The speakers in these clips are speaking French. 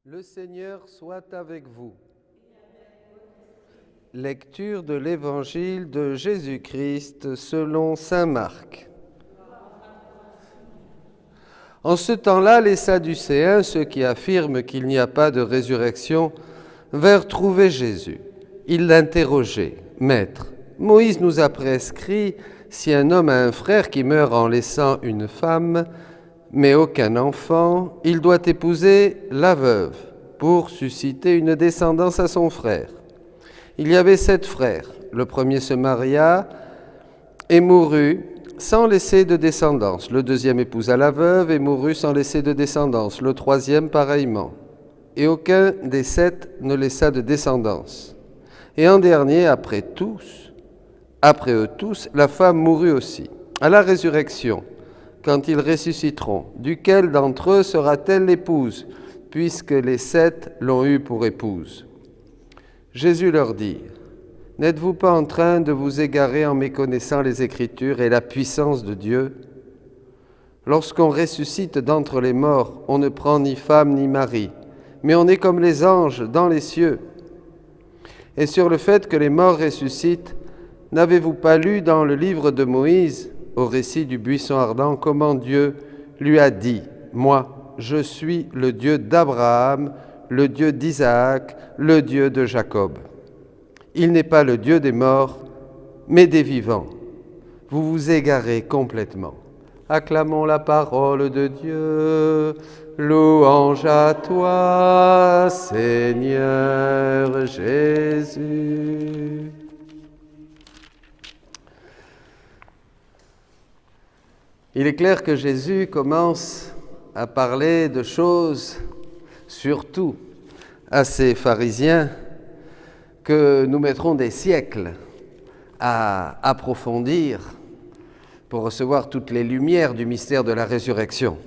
Le Seigneur soit avec vous. Lecture de l'Évangile de Jésus-Christ selon saint Marc. En ce temps-là, les Sadducéens, ceux qui affirment qu'il n'y a pas de résurrection, vinrent trouver Jésus. Ils l'interrogeaient. « Maître, Moïse nous a prescrit, si un homme a un frère qui meurt en laissant une femme, mais aucun enfant, il doit épouser la veuve pour susciter une descendance à son frère. Il y avait 7 frères. Le premier se maria et mourut sans laisser de descendance. Le deuxième épousa la veuve et mourut sans laisser de descendance. Le troisième pareillement. Et aucun des 7 ne laissa de descendance. Et en dernier, après eux tous, la femme mourut aussi. À la résurrection, quand ils ressusciteront, duquel d'entre eux sera-t-elle l'épouse, puisque les 7 l'ont eue pour épouse? Jésus leur dit, « N'êtes-vous pas en train de vous égarer en méconnaissant les Écritures et la puissance de Dieu? Lorsqu'on ressuscite d'entre les morts, on ne prend ni femme ni mari, mais on est comme les anges dans les cieux. Et sur le fait que les morts ressuscitent, n'avez-vous pas lu dans le livre de Moïse, au récit du buisson ardent, comment Dieu lui a dit, « Moi, je suis le Dieu d'Abraham, le Dieu d'Isaac, le Dieu de Jacob. Il n'est pas le Dieu des morts, mais des vivants. Vous vous égarez complètement. Acclamons la parole de Dieu. Louange à toi, Seigneur Jésus. » Il est clair que Jésus commence à parler de choses, surtout à ces pharisiens, que nous mettrons des siècles à approfondir pour recevoir toutes les lumières du mystère de la résurrection.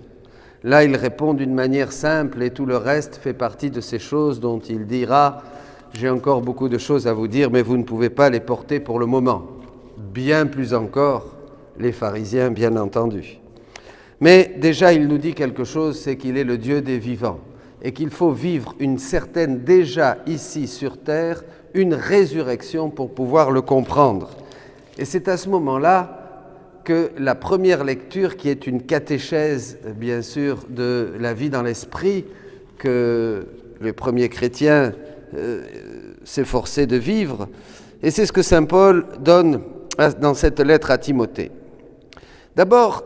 Là, il répond d'une manière simple et tout le reste fait partie de ces choses dont il dira « J'ai encore beaucoup de choses à vous dire, mais vous ne pouvez pas les porter pour le moment. » Bien plus encore, les pharisiens, bien entendu. Mais déjà, il nous dit quelque chose, c'est qu'il est le Dieu des vivants et qu'il faut vivre une certaine, déjà ici sur terre, une résurrection pour pouvoir le comprendre. Et c'est à ce moment-là que la première lecture, qui est une catéchèse, bien sûr, de la vie dans l'esprit, que les premiers chrétiens s'efforçaient de vivre, et c'est ce que saint Paul donne dans cette lettre à Timothée. D'abord,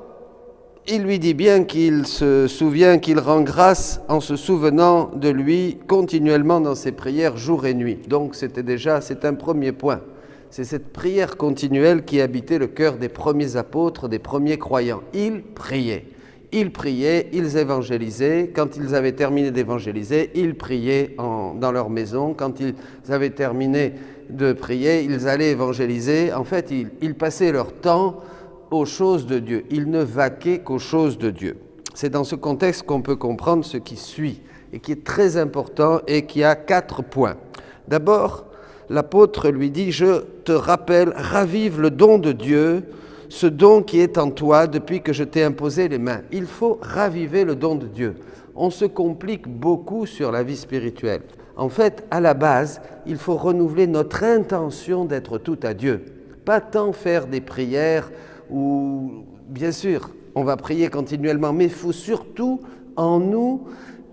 il lui dit bien qu'il se souvient, qu'il rend grâce en se souvenant de lui continuellement dans ses prières jour et nuit. Donc c'est un premier point. C'est cette prière continuelle qui habitait le cœur des premiers apôtres, des premiers croyants. Ils priaient, ils évangélisaient. Quand ils avaient terminé d'évangéliser, ils priaient dans leur maison. Quand ils avaient terminé de prier, ils allaient évangéliser. En fait, ils passaient leur temps aux choses de Dieu. Ils ne vaquaient qu'aux choses de Dieu. C'est dans ce contexte qu'on peut comprendre ce qui suit et qui est très important et qui a 4 points. D'abord, l'apôtre lui dit « Je te rappelle, ravive le don de Dieu, ce don qui est en toi depuis que je t'ai imposé les mains. » Il faut raviver le don de Dieu. On se complique beaucoup sur la vie spirituelle. En fait, à la base, il faut renouveler notre intention d'être tout à Dieu. Pas tant faire des prières où, bien sûr, on va prier continuellement, mais il faut surtout en nous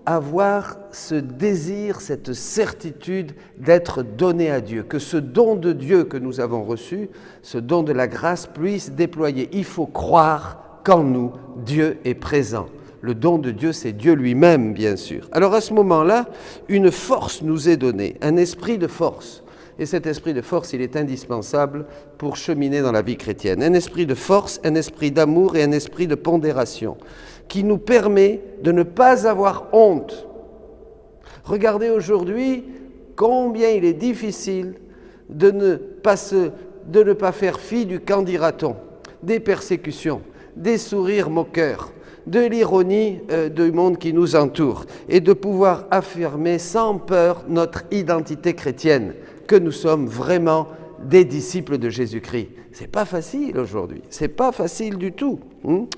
avoir ce désir, cette certitude d'être donné à Dieu, que ce don de Dieu que nous avons reçu, ce don de la grâce puisse déployer. Il faut croire qu'en nous, Dieu est présent. Le don de Dieu, c'est Dieu lui-même, bien sûr. Alors à ce moment-là, une force nous est donnée, un esprit de force. Et cet esprit de force, il est indispensable pour cheminer dans la vie chrétienne. Un esprit de force, un esprit d'amour et un esprit de pondération qui nous permet de ne pas avoir honte. Regardez aujourd'hui combien il est difficile de ne pas faire fi du qu'en dira-t-on, des persécutions, des sourires moqueurs, de l'ironie du monde qui nous entoure et de pouvoir affirmer sans peur notre identité chrétienne, que nous sommes vraiment des disciples de Jésus-Christ. C'est pas facile aujourd'hui, c'est pas facile du tout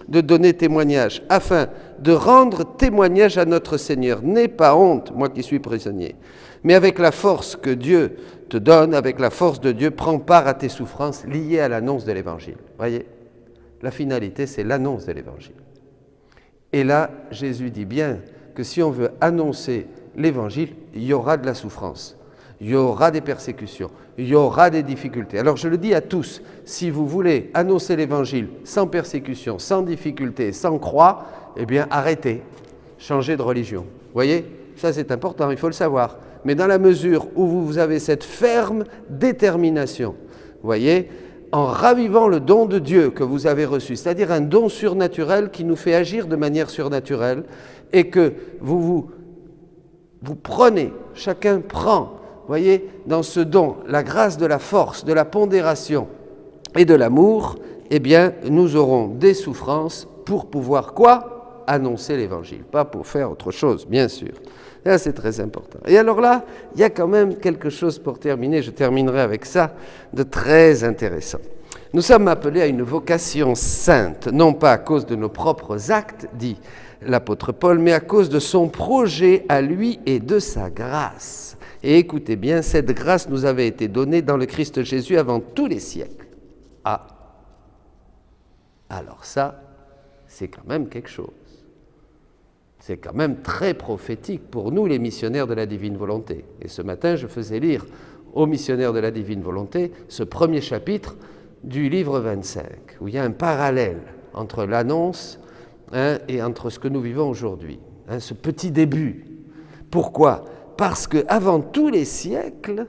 de donner témoignage, afin de rendre témoignage à notre Seigneur. N'aie pas honte, moi qui suis prisonnier, mais avec la force que Dieu te donne, avec la force de Dieu, prends part à tes souffrances liées à l'annonce de l'Évangile. Voyez, la finalité, c'est l'annonce de l'Évangile. Et là, Jésus dit bien que si on veut annoncer l'Évangile, il y aura de la souffrance, il y aura des persécutions, il y aura des difficultés. Alors je le dis à tous, si vous voulez annoncer l'Évangile sans persécution, sans difficulté, sans croix, eh bien arrêtez, changez de religion. Vous voyez, ça c'est important, il faut le savoir. Mais dans la mesure où vous avez cette ferme détermination, vous voyez, en ravivant le don de Dieu que vous avez reçu, c'est-à-dire un don surnaturel qui nous fait agir de manière surnaturelle, et que vous prenez, chacun prend, voyez, dans ce don, la grâce de la force, de la pondération et de l'amour, eh bien, nous aurons des souffrances pour pouvoir quoi? Annoncer l'Évangile, pas pour faire autre chose, bien sûr. Et là, c'est très important. Et alors là, il y a quand même quelque chose pour terminer, je terminerai avec ça, de très intéressant. Nous sommes appelés à une vocation sainte, non pas à cause de nos propres actes, dit l'apôtre Paul, mais à cause de son projet à lui et de sa grâce. Et écoutez bien, cette grâce nous avait été donnée dans le Christ Jésus avant tous les siècles. Ah, alors ça, c'est quand même quelque chose. C'est quand même très prophétique pour nous, les missionnaires de la divine volonté. Et ce matin, je faisais lire aux missionnaires de la divine volonté ce premier chapitre du livre 25, où il y a un parallèle entre l'annonce et entre ce que nous vivons aujourd'hui, ce petit début. Pourquoi ? Parce qu'avant tous les siècles,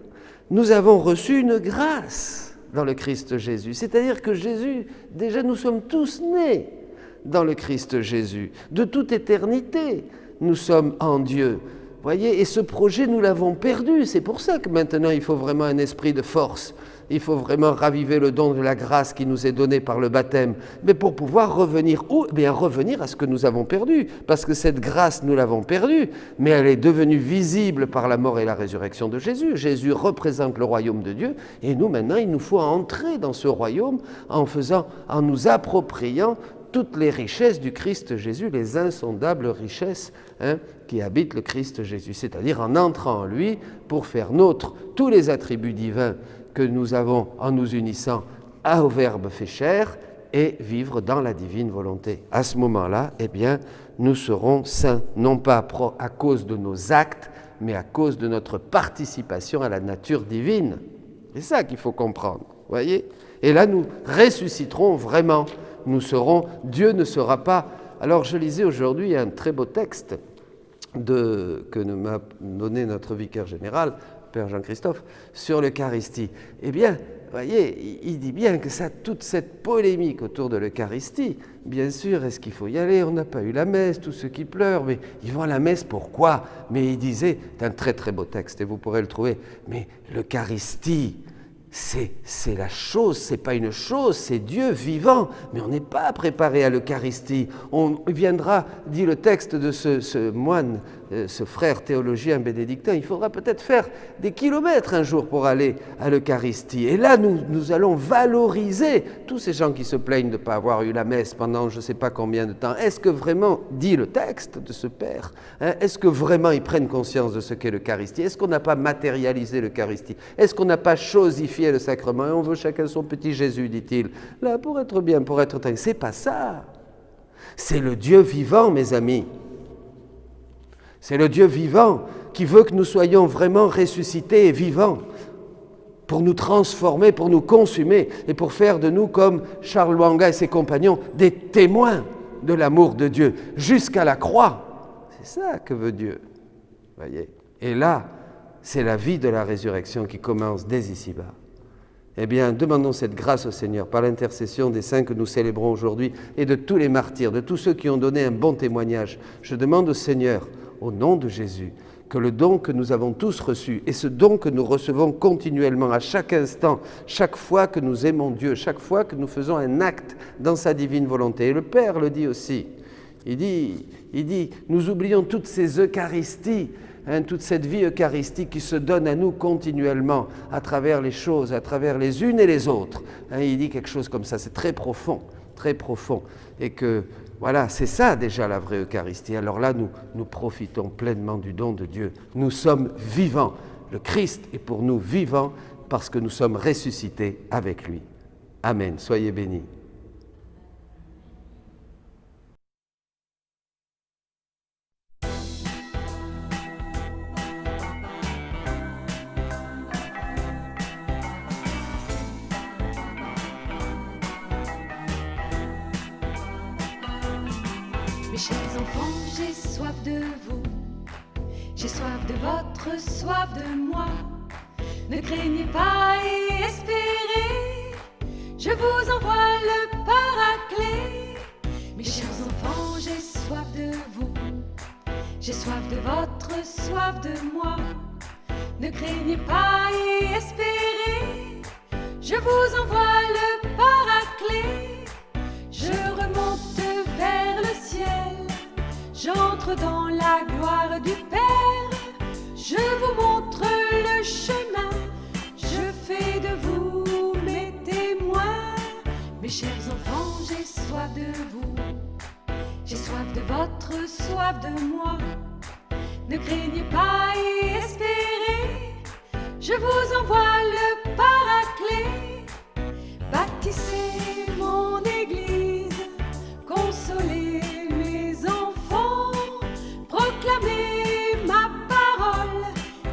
nous avons reçu une grâce dans le Christ Jésus. C'est-à-dire que Jésus, déjà nous sommes tous nés dans le Christ Jésus. De toute éternité, nous sommes en Dieu. Voyez, et ce projet, nous l'avons perdu. C'est pour ça que maintenant, il faut vraiment un esprit de force. Il faut vraiment raviver le don de la grâce qui nous est donné par le baptême. Mais pour pouvoir revenir où ? Eh bien, revenir à ce que nous avons perdu. Parce que cette grâce, nous l'avons perdue, mais elle est devenue visible par la mort et la résurrection de Jésus. Jésus représente le royaume de Dieu. Et nous, maintenant, il nous faut entrer dans ce royaume en nous appropriant toutes les richesses du Christ Jésus, les insondables richesses qui habitent le Christ Jésus, c'est-à-dire en entrant en lui pour faire nôtre tous les attributs divins que nous avons en nous unissant au Verbe fait chair et vivre dans la divine volonté. À ce moment-là, eh bien, nous serons saints, non pas à cause de nos actes, mais à cause de notre participation à la nature divine. C'est ça qu'il faut comprendre, voyez ? Et là, nous ressusciterons vraiment. Dieu ne sera pas... Alors, je lisais aujourd'hui un très beau texte que m'a donné notre vicaire général, Père Jean-Christophe, sur l'Eucharistie. Eh bien, voyez, il dit bien que toute cette polémique autour de l'Eucharistie, bien sûr, est-ce qu'il faut y aller ? On n'a pas eu la messe, tous ceux qui pleurent, mais ils vont à la messe, pourquoi ? Mais il disait, c'est un très très beau texte, et vous pourrez le trouver, mais l'Eucharistie, c'est la chose, c'est pas une chose, c'est Dieu vivant, mais on n'est pas préparé à l'Eucharistie. On viendra, dit le texte de ce moine, ce frère théologien bénédictin, il faudra peut-être faire des kilomètres un jour pour aller à l'Eucharistie. Et là, nous allons valoriser tous ces gens qui se plaignent de ne pas avoir eu la messe pendant je ne sais pas combien de temps. Est-ce que vraiment, dit le texte de ce père, est-ce que vraiment ils prennent conscience de ce qu'est l'Eucharistie ? Est-ce qu'on n'a pas matérialisé l'Eucharistie ? Est-ce qu'on n'a pas chosifié le sacrement ? Et on veut chacun son petit Jésus, dit-il. Là, pour être bien, pour être tranquille. C'est pas ça. C'est le Dieu vivant, mes amis. C'est le Dieu vivant qui veut que nous soyons vraiment ressuscités et vivants pour nous transformer, pour nous consumer et pour faire de nous, comme Charles Lwanga et ses compagnons, des témoins de l'amour de Dieu jusqu'à la croix. C'est ça que veut Dieu. Voyez. Et là, c'est la vie de la résurrection qui commence dès ici-bas. Eh bien, demandons cette grâce au Seigneur par l'intercession des saints que nous célébrons aujourd'hui et de tous les martyrs, de tous ceux qui ont donné un bon témoignage. Je demande au Seigneur, au nom de Jésus, que le don que nous avons tous reçu et ce don que nous recevons continuellement à chaque instant, chaque fois que nous aimons Dieu, chaque fois que nous faisons un acte dans sa divine volonté, et le Père le dit aussi, Il dit, nous oublions toutes ces Eucharisties, toute cette vie eucharistique qui se donne à nous continuellement à travers les choses, à travers les unes et les autres. Il dit quelque chose comme ça, c'est très profond, et que voilà, c'est ça déjà la vraie Eucharistie. Alors là, nous profitons pleinement du don de Dieu. Nous sommes vivants. Le Christ est pour nous vivant parce que nous sommes ressuscités avec lui. Amen. Soyez bénis. Mes chers enfants, j'ai soif de vous, j'ai soif de votre soif de moi. Ne craignez pas et espérez, je vous envoie le Paraclet. Mes chers enfants, j'ai soif de vous, j'ai soif de votre soif de moi. Ne craignez pas et espérez, je vous envoie le Paraclet. Je remonte vers le ciel, j'entre dans la gloire du Père. Je vous montre le chemin, je fais de vous mes témoins. Mes chers enfants, j'ai soif de vous, j'ai soif de votre soif de moi. Ne craignez pas et espérez, je vous envoie le Paraclet. Bâtissez mon église, consolez mes enfants, proclamez ma parole,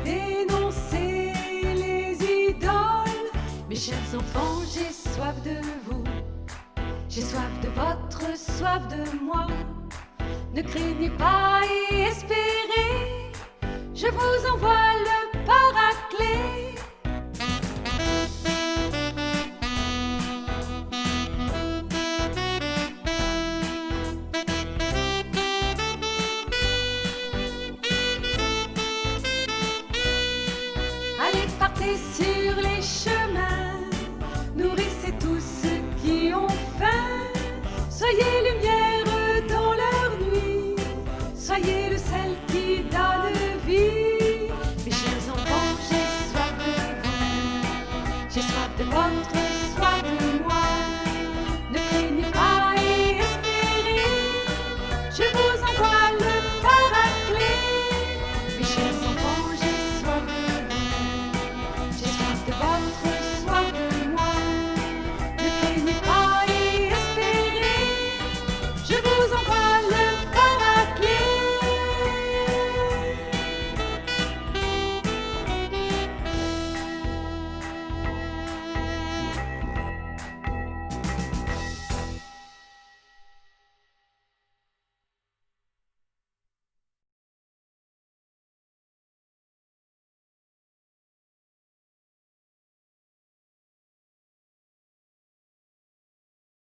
dénoncez les idoles. Mes chers enfants, j'ai soif de vous, j'ai soif de votre soif de moi. Ne craignez pas et espérez, je vous envoie le Paraclet. Allez, partez,